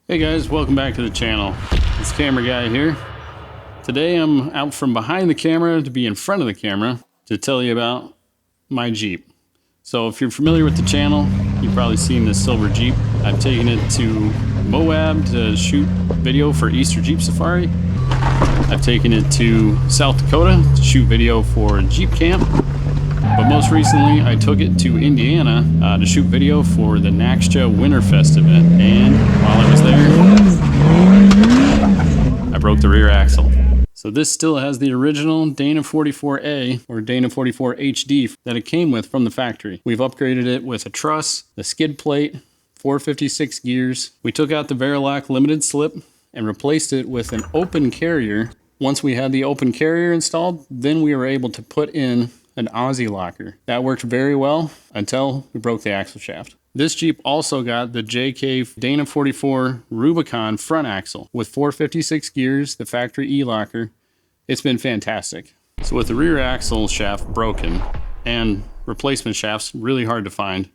Hey guys, welcome back to the channel. It's Camera Guy here. Today I'm out from behind the camera to be in front of the camera to tell you about my Jeep. So if you're familiar with the channel, you've probably seen this silver Jeep. I've taken it to Moab to shoot video for Easter Jeep Safari. I've taken it to South Dakota to shoot video for Jeep Camp. But most recently, I took it to Indiana to shoot video for the NAXJA Winterfest event. And while I was there, I broke the rear axle. So this still has the original Dana 44A or Dana 44 HD that it came with from the factory. We've upgraded it with a truss, a skid plate, 456 gears. We took out the Verilak limited slip and replaced it with an open carrier. Once we had the open carrier installed, then we were able to put in an Aussie locker. That worked very well until we broke the axle shaft. This Jeep also got the JK Dana 44 Rubicon front axle with 456 gears, the factory E-locker. It's been fantastic. So with the rear axle shaft broken and replacement shafts really hard to find,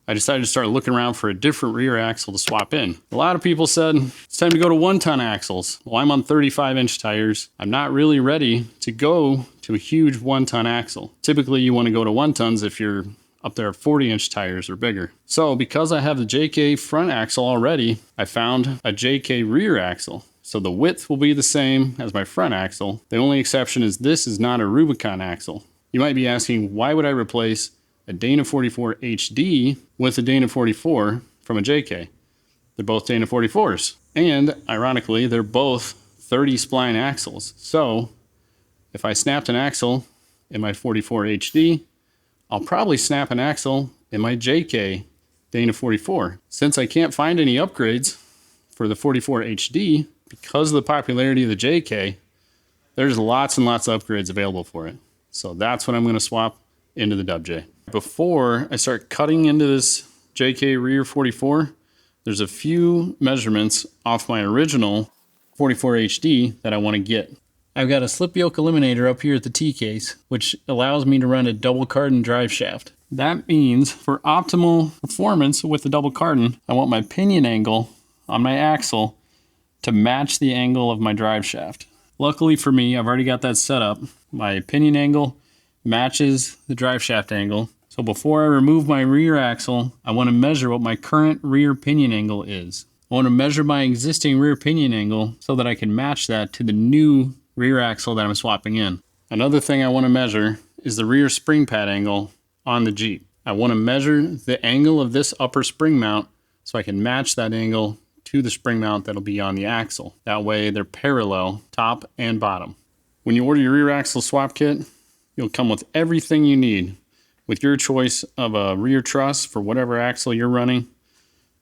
I decided to start looking around for a different rear axle to swap in. A lot of people said, it's time to go to 1-ton axles. Well, I'm on 35-inch tires. I'm not really ready to go to a huge 1-ton axle. Typically, you want to go to 1-tons if you're up there at 40-inch tires or bigger. So because I have the JK front axle already, I found a JK rear axle. So the width will be the same as my front axle. The only exception is this is not a Rubicon axle. You might be asking, why would I replace a Dana 44 HD with a Dana 44 from a JK? They're both Dana 44s. And ironically, they're both 30 spline axles. So if I snapped an axle in my 44 HD, I'll probably snap an axle in my JK Dana 44. Since I can't find any upgrades for the 44 HD, because of the popularity of the JK, there's lots and lots of upgrades available for it. So that's what I'm going to swap into the WJ. Before I start cutting into this JK rear 44, there's a few measurements off my original 44 HD that I want to get. I've got a slip yoke eliminator up here at the T-case, which allows me to run a double cardan drive shaft. That means for optimal performance with the double cardan, I want my pinion angle on my axle to match the angle of my drive shaft. Luckily for me, I've already got that set up. My pinion angle matches the drive shaft angle. So before I remove my rear axle, I want to measure what my current rear pinion angle is. I want to measure my existing rear pinion angle so that I can match that to the new rear axle that I'm swapping in. Another thing I want to measure is the rear spring pad angle on the Jeep. I want to measure the angle of this upper spring mount so I can match that angle to the spring mount that'll be on the axle. That way they're parallel, top and bottom. When you order your rear axle swap kit, you'll come with everything you need with your choice of a rear truss for whatever axle you're running.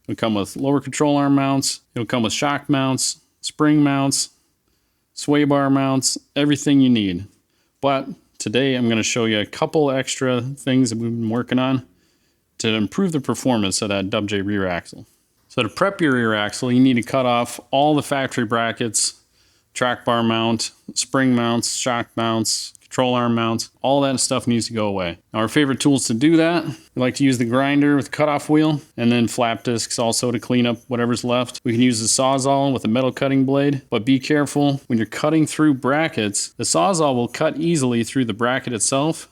It'll come with lower control arm mounts. It'll come with shock mounts, spring mounts, sway bar mounts, everything you need. But today I'm going to show you a couple extra things that we've been working on to improve the performance of that WJ rear axle. So to prep your rear axle, you need to cut off all the factory brackets, track bar mount, spring mounts, shock mounts, control arm mounts, all that stuff needs to go away. Now our favorite tools to do that, we like to use the grinder with the cutoff wheel and then flap discs also to clean up whatever's left. We can use the Sawzall with a metal cutting blade, but be careful when you're cutting through brackets. The Sawzall will cut easily through the bracket itself,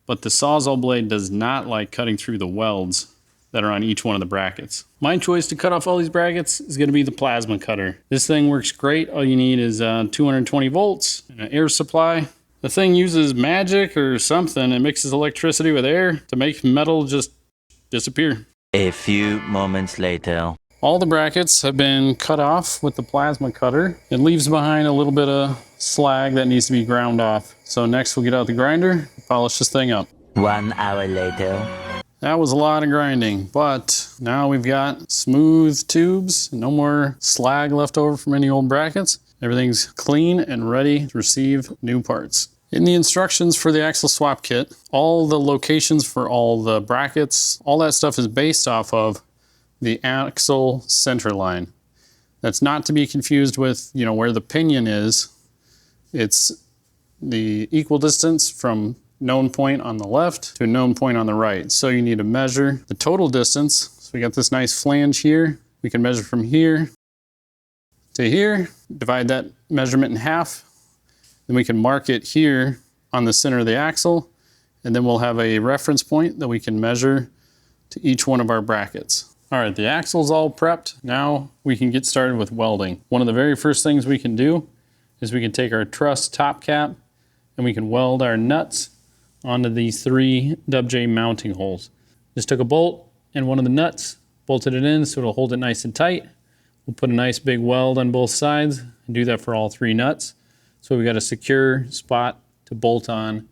but the Sawzall blade does not like cutting through the welds that are on each one of the brackets. My choice to cut off all these brackets is going to be the plasma cutter. This thing works great. All you need is 220 volts and an air supply. The thing uses magic or something. It mixes electricity with air to make metal just disappear. A few moments later. All the brackets have been cut off with the plasma cutter. It leaves behind a little bit of slag that needs to be ground off. So next we'll get out the grinder, polish this thing up. 1 hour later. That was a lot of grinding, but now we've got smooth tubes, no more slag left over from any old brackets. Everything's clean and ready to receive new parts. In the instructions for the axle swap kit, all the locations for all the brackets, all that stuff is based off of the axle center line. That's not to be confused with, where the pinion is. It's the equal distance from known point on the left to a known point on the right. So you need to measure the total distance. So we got this nice flange here. We can measure from here to here, divide that measurement in half. Then we can mark it here on the center of the axle, and then we'll have a reference point that we can measure to each one of our brackets. All right, the axle's all prepped. Now we can get started with welding. One of the very first things we can do is we can take our truss top cap and we can weld our nuts onto these 3 WJ mounting holes. Just took a bolt and one of the nuts, bolted it in so it'll hold it nice and tight. We'll put a nice big weld on both sides and do that for all 3 nuts. So we got a secure spot to bolt on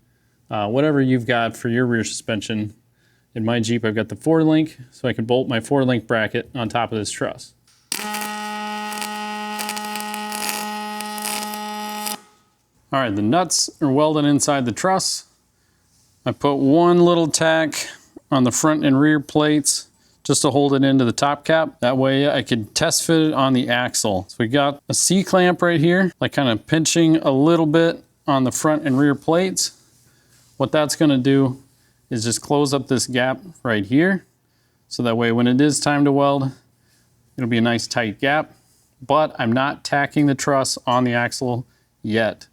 whatever you've got for your rear suspension. In my Jeep, I've got the 4-link, so I can bolt my 4-link bracket on top of this truss. All right, the nuts are welded inside the truss. I put one little tack on the front and rear plates just to hold it into the top cap. That way I could test fit it on the axle. So we got a C-clamp right here, like kind of pinching a little bit on the front and rear plates. What that's gonna do is just close up this gap right here. So that way when it is time to weld, it'll be a nice tight gap. But I'm not tacking the truss on the axle yet.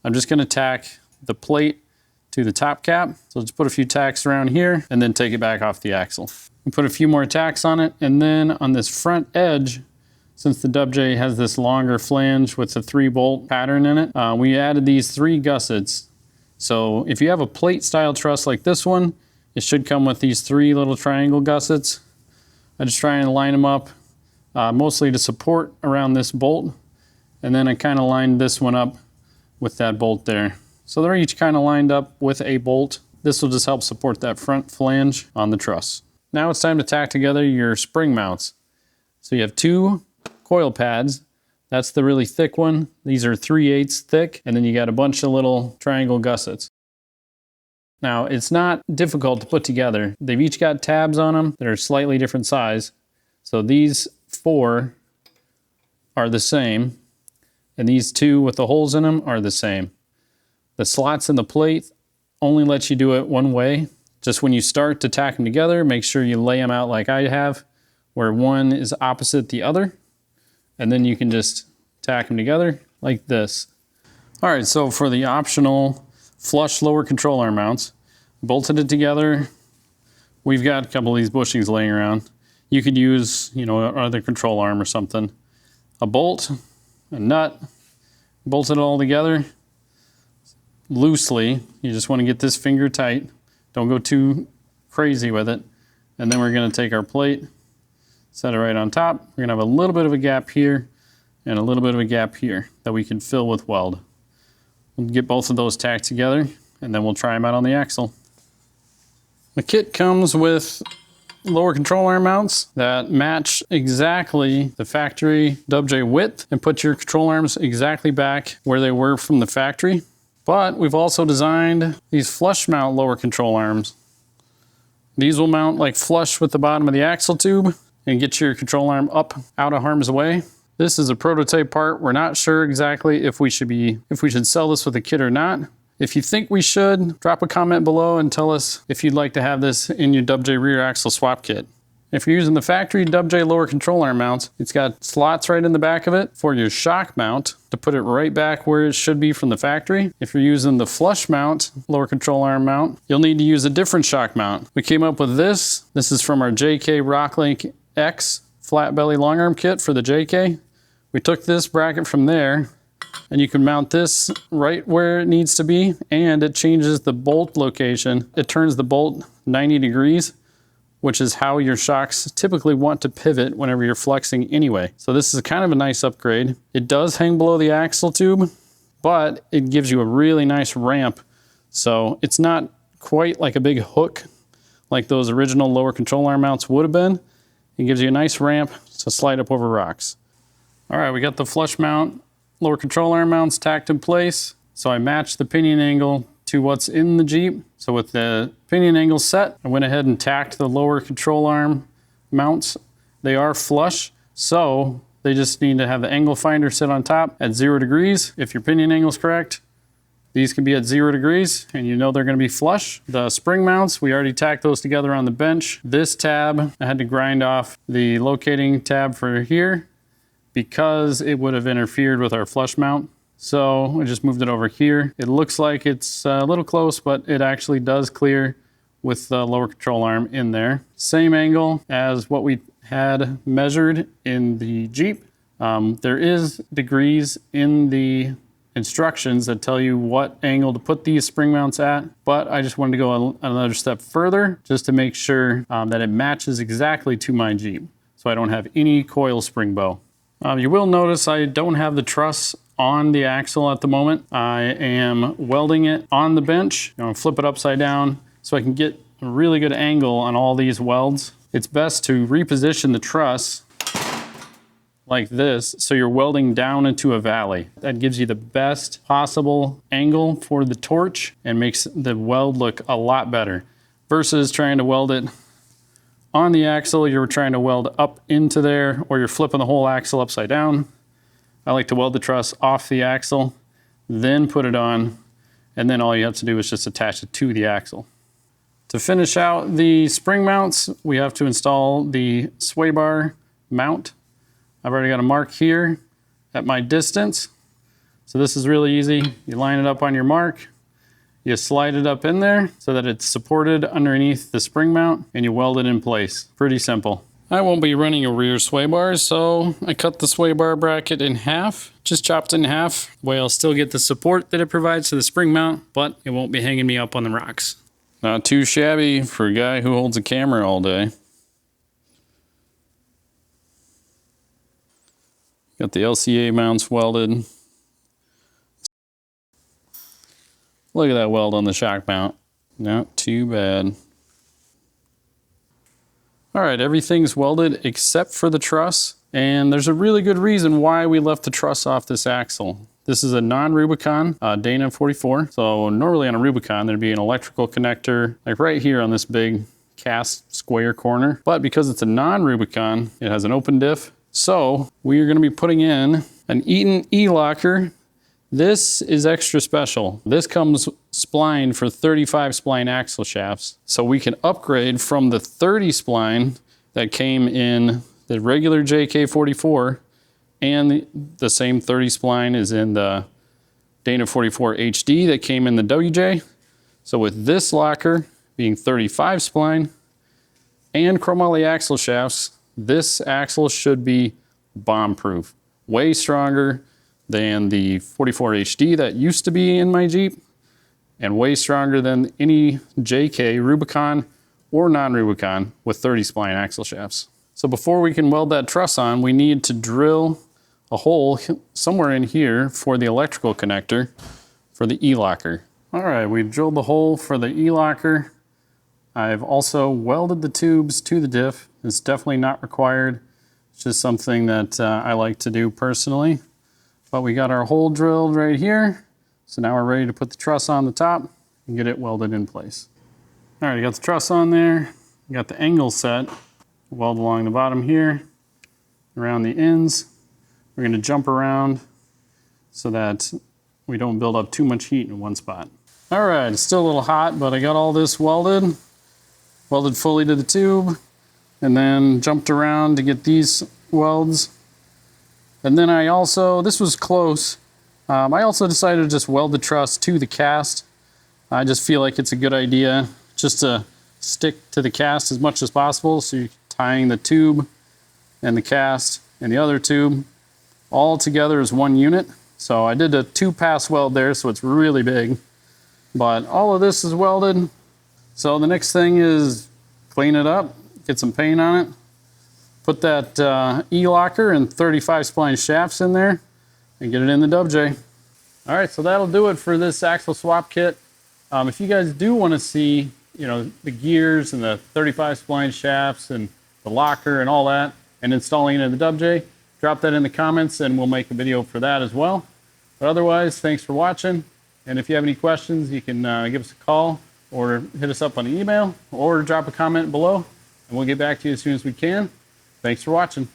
I'm just gonna tack the plate to the top cap. So just put a few tacks around here and then take it back off the axle. We put a few more tacks on it, and then on this front edge, since the WJ has this longer flange with the 3-bolt pattern in it, we added these 3 gussets. So if you have a plate style truss like this one, it should come with these 3 little triangle gussets. I just try and line them up mostly to support around this bolt. And then I kind of lined this one up with that bolt there. So they're each kind of lined up with a bolt. This will just help support that front flange on the truss. Now it's time to tack together your spring mounts. So you have 2 coil pads. That's the really thick one. These are 3/8 thick, and then you got a bunch of little triangle gussets. Now, it's not difficult to put together. They've each got tabs on them that are slightly different size. So these 4 are the same, and these 2 with the holes in them are the same. The slots in the plate only let you do it one way. Just when you start to tack them together, make sure you lay them out like I have, where one is opposite the other. And then you can just tack them together like this. All right, so for the optional flush lower control arm mounts, bolted it together. We've got a couple of these bushings laying around. You could use, other control arm or something. A bolt, a nut, bolt it all together loosely. You just want to get this finger tight. Don't go too crazy with it. And then we're going to take our plate, set it right on top. We're gonna have a little bit of a gap here and a little bit of a gap here that we can fill with weld. We'll get both of those tacked together and then we'll try them out on the axle. The kit comes with lower control arm mounts that match exactly the factory WJ width and put your control arms exactly back where they were from the factory. But we've also designed these flush mount lower control arms. These will mount like flush with the bottom of the axle tube and get your control arm up out of harm's way. This is a prototype part. We're not sure exactly if we should sell this with a kit or not. If you think we should, drop a comment below and tell us if you'd like to have this in your WJ rear axle swap kit. If you're using the factory WJ lower control arm mounts, it's got slots right in the back of it for your shock mount to put it right back where it should be from the factory. If you're using the flush mount lower control arm mount, you'll need to use a different shock mount. We came up with this. This is from our JK Rocklink X flat belly long arm kit for the JK. We took this bracket from there, and you can mount this right where it needs to be, and it changes the bolt location. It turns the bolt 90 degrees, which is how your shocks typically want to pivot whenever you're flexing anyway. So this is kind of a nice upgrade. It does hang below the axle tube, but it gives you a really nice ramp. So it's not quite like a big hook like those original lower control arm mounts would have been. It gives you a nice ramp to slide up over rocks. All right, we got the flush mount lower control arm mounts tacked in place. So I matched the pinion angle to what's in the Jeep. So with the pinion angle set, I went ahead and tacked the lower control arm mounts. They are flush, so they just need to have the angle finder sit on top at 0 degrees. If your pinion angle is correct, these can be at 0 degrees, and you know they're gonna be flush. The spring mounts, we already tacked those together on the bench. This tab, I had to grind off the locating tab for here, because it would have interfered with our flush mount. So I just moved it over here. It looks like it's a little close, but it actually does clear with the lower control arm in there. Same angle as what we had measured in the Jeep. There is degrees in the instructions that tell you what angle to put these spring mounts at, but I just wanted to go another step further just to make sure that it matches exactly to my Jeep, so I don't have any coil spring bow. You will notice I don't have the truss on the axle at the moment. I am welding it on the bench. I'm gonna flip it upside down so I can get a really good angle on all these welds. It's best to reposition the truss like this, so you're welding down into a valley. That gives you the best possible angle for the torch and makes the weld look a lot better versus trying to weld it on the axle. You're trying to weld up into there, or you're flipping the whole axle upside down. I like to weld the truss off the axle, then put it on, and then all you have to do is just attach it to the axle. To finish out the spring mounts, we have to install the sway bar mount. I've already got a mark here at my distance. So this is really easy. You line it up on your mark, you slide it up in there so that it's supported underneath the spring mount, and you weld it in place. Pretty simple. I won't be running a rear sway bar, so I cut the sway bar bracket in half, just chopped it in half. Way I'll still get the support that it provides to the spring mount, but it won't be hanging me up on the rocks. Not too shabby for a guy who holds a camera all day. Got the LCA mounts welded. Look at that weld on the shock mount. Not too bad. All right, everything's welded except for the truss. And there's a really good reason why we left the truss off this axle. This is a non-Rubicon Dana 44. So normally on a Rubicon, there'd be an electrical connector like right here on this big cast square corner. But because it's a non-Rubicon, it has an open diff. So we are going to be putting in an Eaton E-locker. This is extra special. This comes splined for 35 spline axle shafts. So we can upgrade from the 30 spline that came in the regular JK44, and the same 30 spline is in the Dana 44 HD that came in the WJ. So with this locker being 35 spline and chromoly axle shafts, this axle should be bomb-proof. Way stronger than the 44 HD that used to be in my Jeep, and way stronger than any JK Rubicon or non-Rubicon with 30 spline axle shafts. So before we can weld that truss on, we need to drill a hole somewhere in here for the electrical connector for the E-locker. All right, we drilled the hole for the E-locker. I've also welded the tubes to the diff. It's definitely not required. It's just something that I like to do personally. But we got our hole drilled right here. So now we're ready to put the truss on the top and get it welded in place. All right, I got the truss on there. I got the angle set. Weld along the bottom here, around the ends. We're going to jump around so that we don't build up too much heat in one spot. All right, it's still a little hot, but I got all this welded fully to the tube, and then jumped around to get these welds. And then I also, this was close, I also decided to just weld the truss to the cast. I just feel like it's a good idea just to stick to the cast as much as possible, so you're tying the tube and the cast and the other tube all together as one unit. So I did a 2-pass weld there, so it's really big. But all of this is welded. So the next thing is clean it up, get some paint on it, put that E-locker and 35 spline shafts in there, and get it in the WJ. All right, so that'll do it for this axle swap kit. If you guys do want to see, the gears and the 35 spline shafts and the locker and all that, and installing it in the WJ, drop that in the comments and we'll make a video for that as well. But otherwise, thanks for watching. And if you have any questions, you can give us a call or hit us up on the email or drop a comment below, and we'll get back to you as soon as we can. Thanks for watching.